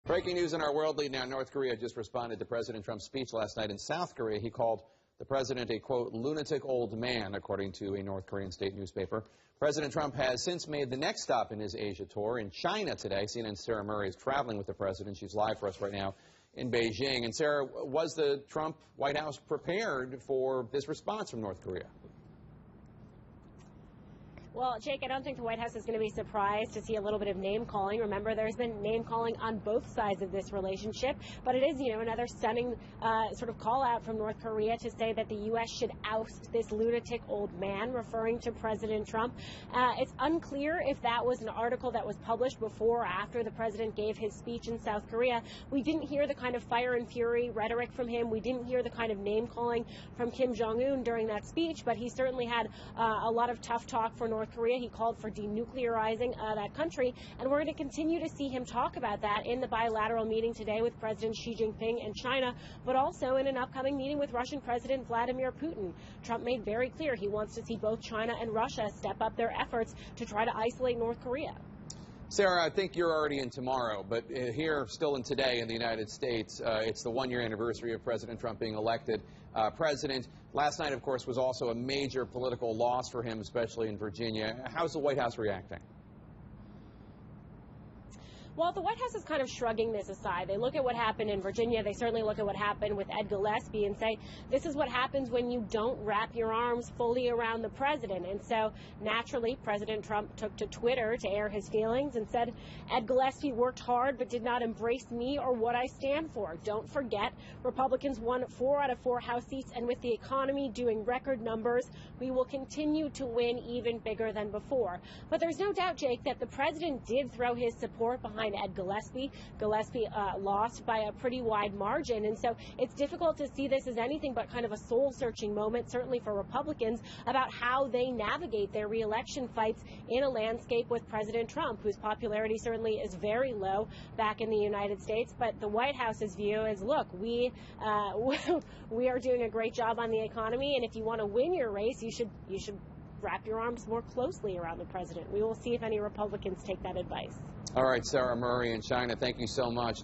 Breaking news in our world lead now. North Korea just responded to President Trump's speech last night in South Korea. He called the president a, quote, lunatic old man, according to a North Korean state newspaper. President Trump has since made the next stop in his Asia tour in China today. CNN's Sara Murray is traveling with the president. She's live for us right now in Beijing. And Sarah, was the Trump White House prepared for this response from North Korea? Well, Jake, I don't think the White House is going to be surprised to see a little bit of name-calling. Remember, there's been name-calling on both sides of this relationship, but it is, another stunning sort of call-out from North Korea to say that the U.S. should oust this lunatic old man, referring to President Trump. It's unclear if that was an article that was published before or after the president gave his speech in South Korea. We didn't hear the kind of fire and fury rhetoric from him. We didn't hear the kind of name-calling from Kim Jong-un during that speech, but he certainly had a lot of tough talk for North Korea. He called for denuclearizing that country, and we're going to continue to see him talk about that in the bilateral meeting today with President Xi Jinping in China, but also in an upcoming meeting with Russian President Vladimir Putin. Trump made very clear he wants to see both China and Russia step up their efforts to try to isolate North Korea. Sarah, I think you're already in tomorrow, but here, still in today in the United States, it's the one-year anniversary of President Trump being elected president. Last night, of course, was also a major political loss for him, especially in Virginia. How's the White House reacting? Well, the White House is kind of shrugging this aside. They look at what happened in Virginia. They certainly look at what happened with Ed Gillespie and say, this is what happens when you don't wrap your arms fully around the president. And so, naturally, President Trump took to Twitter to air his feelings and said, Ed Gillespie worked hard but did not embrace me or what I stand for. Don't forget, Republicans won 4 out of 4 House seats, and with the economy doing record numbers, we will continue to win even bigger than before. But there's no doubt, Jake, that the president did throw his support behind Ed Gillespie. Gillespie lost by a pretty wide margin, and so it's difficult to see this as anything but kind of a soul-searching moment, certainly for Republicans, about how they navigate their re-election fights in a landscape with President Trump, whose popularity certainly is very low back in the United States. But the White House's view is, look, we are doing a great job on the economy, and if you want to win your race, you should wrap your arms more closely around the president. We will see if any Republicans take that advice. All right, Sara Murray in China, thank you so much.